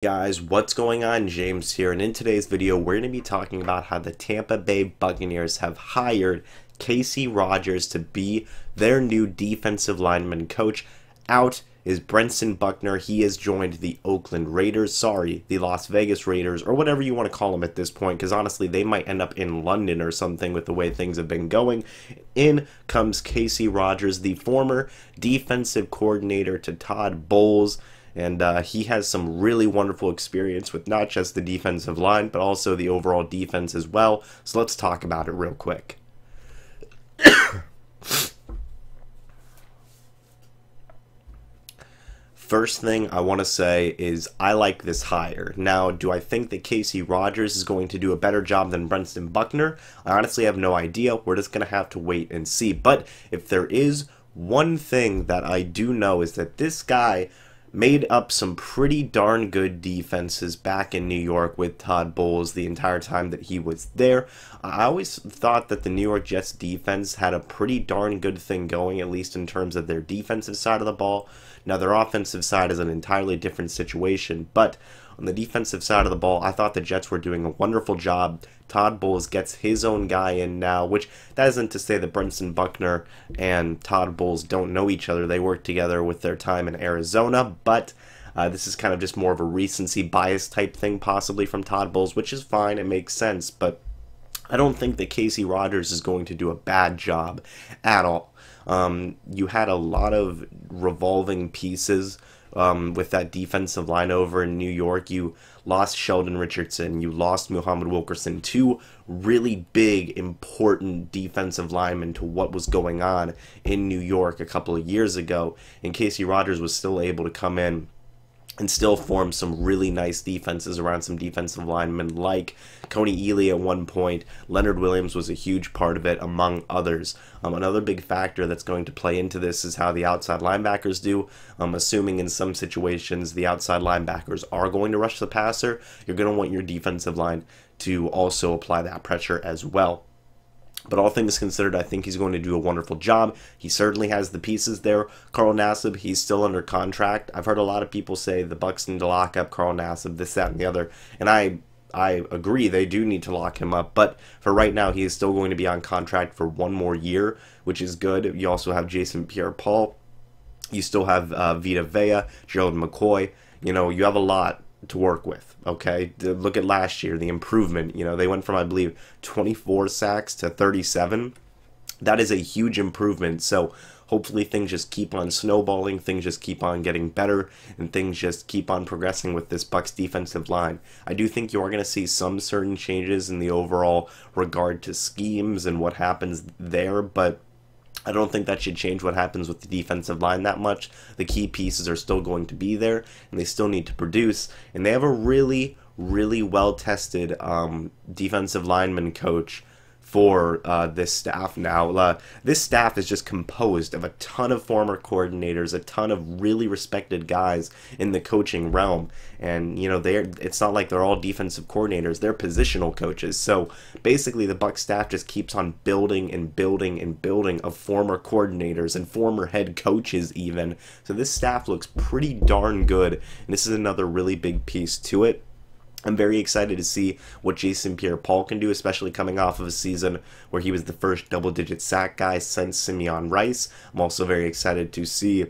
Guys, what's going on? James here, and in today's video we're going to be talking about how the Tampa Bay Buccaneers have hired Kacy Rodgers to be their new defensive lineman coach. Out is Buckner. He has joined the Oakland Raiders, the Las Vegas Raiders, or whatever you want to call them at this point, because honestly they might end up in London or something with the way things have been going. In comes Kacy Rodgers, the former defensive coordinator to Todd Bowles. And he has some really wonderful experience with not just the defensive line, but also the overall defense as well. So let's talk about it real quick. First thing I want to say is I like this hire. Now, do I think that Kacy Rodgers is going to do a better job than Buckner? I honestly have no idea. We're just going to have to wait and see. But if there is one thing that I do know is that this guy made up some pretty darn good defenses back in New York with Todd Bowles the entire time that he was there. I always thought that the New York Jets defense had a pretty darn good thing going, at least in terms of their defensive side of the ball. Now, their offensive side is an entirely different situation, but on the defensive side of the ball, I thought the Jets were doing a wonderful job. Todd Bowles gets his own guy in now, which that isn't to say that Buckner and Todd Bowles don't know each other. They work together with their time in Arizona, but this is kind of just more of a recency bias type thing possibly from Todd Bowles, which is fine. It makes sense, but I don't think that Kacy Rodgers is going to do a bad job at all. You had a lot of revolving pieces with that defensive line over in New York. You lost Sheldon Richardson, you lost Muhammad Wilkerson, two really big, important defensive linemen to what was going on in New York a couple of years ago, and Kacy Rodgers was still able to come in and still form some really nice defenses around some defensive linemen like Coney Ely at one point. Leonard Williams was a huge part of it, among others. Another big factor that's going to play into this is how the outside linebackers do. Assuming in some situations the outside linebackers are going to rush the passer, you're going to want your defensive line to also apply that pressure as well. But all things considered, I think he's going to do a wonderful job. He certainly has the pieces there. Carl Nassib, he's still under contract. I've heard a lot of people say the Bucs need to lock up Carl Nassib, this, that, and the other. And I agree, they do need to lock him up. But for right now, he is still going to be on contract for one more year, which is good. You also have Jason Pierre-Paul. You still have Vita Vea, Gerald McCoy. You know, you have a lot to work with. Okay, look at last year, the improvement. You know, they went from, I believe, 24 sacks to 37. That is a huge improvement. So hopefully things just keep on snowballing, things just keep on getting better, and things just keep on progressing with this Bucs defensive line. I do think you are going to see some certain changes in the overall regard to schemes and what happens there, but I don't think that should change what happens with the defensive line that much. The key pieces are still going to be there, and they still need to produce. And they have a really, really well-tested defensive lineman coach for this staff now. This staff is just composed of a ton of former coordinators, a ton of really respected guys in the coaching realm, and you know, it's not like they're all defensive coordinators, they're positional coaches. So basically the Bucs staff just keeps on building and building and building of former coordinators and former head coaches even. So this staff looks pretty darn good, and this is another really big piece to it. I'm very excited to see what Jason Pierre-Paul can do, especially coming off of a season where he was the first double-digit sack guy since Simeon Rice. I'm also very excited to see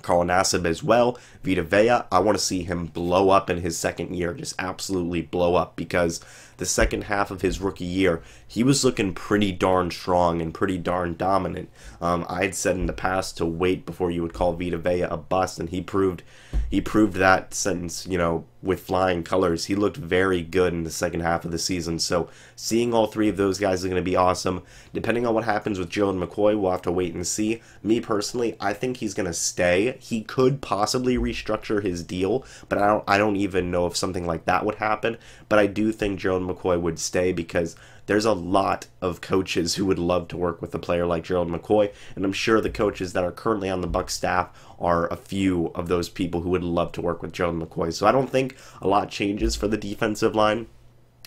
Carl Nassib as well. Vita Vea, I want to see him blow up in his second year, just absolutely blow up, because the second half of his rookie year, he was looking pretty darn strong and pretty darn dominant. I had said in the past to wait before you would call Vita Vea a bust, and he proved that sentence, you know, with flying colors. He looked very good in the second half of the season. So seeing all three of those guys is going to be awesome. Depending on what happens with Gerald McCoy, we'll have to wait and see. Me personally, I think he's going to stay. He could possibly restructure his deal, but I don't even know if something like that would happen. But I do think Gerald McCoy would stay, because there's a lot of coaches who would love to work with a player like Gerald McCoy, and I'm sure the coaches that are currently on the Bucs staff are a few of those people who would love to work with Gerald McCoy. So I don't think a lot changes for the defensive line.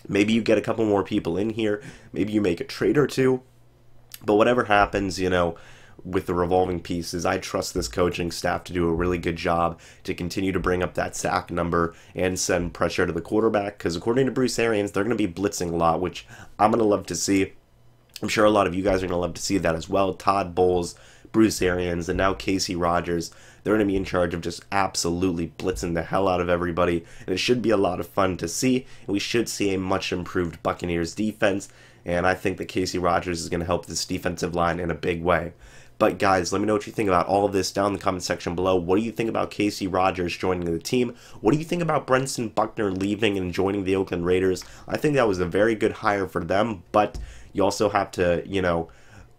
Maybe you get a couple more people in here, maybe you make a trade or two, but whatever happens, you know, with the revolving pieces. I trust this coaching staff to do a really good job to continue to bring up that sack number and send pressure to the quarterback, because according to Bruce Arians, they're going to be blitzing a lot, which I'm going to love to see. I'm sure a lot of you guys are going to love to see that as well. Todd Bowles, Bruce Arians, and now Kacy Rodgers, they're going to be in charge of just absolutely blitzing the hell out of everybody, and it should be a lot of fun to see. And we should see a much improved Buccaneers defense, and I think that Kacy Rodgers is going to help this defensive line in a big way. But guys, let me know what you think about all of this down in the comment section below. What do you think about Kacy Rodgers joining the team? What do you think about Buckner leaving and joining the Oakland Raiders? I think that was a very good hire for them, but you also have to,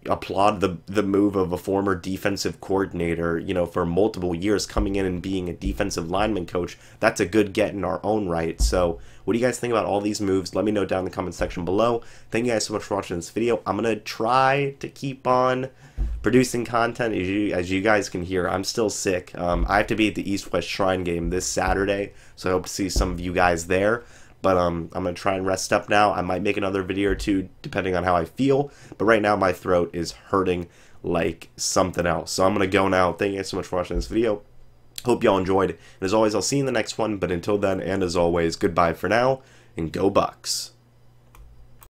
applaud the move of a former defensive coordinator, for multiple years coming in and being a defensive lineman coach. That's a good get in our own right. So what do you guys think about all these moves? Let me know down in the comment section below. Thank you guys so much for watching this video. I'm going to try to keep on producing content. As you guys can hear, I'm still sick. I have to be at the East-West Shrine game this Saturday, so I hope to see some of you guys there. But I'm going to try and rest up now. I might make another video or two depending on how I feel. But right now my throat is hurting like something else. So I'm going to go now. Thank you guys so much for watching this video. Hope y'all enjoyed. And as always, I'll see you in the next one. But until then, and as always, goodbye for now. And go Bucs.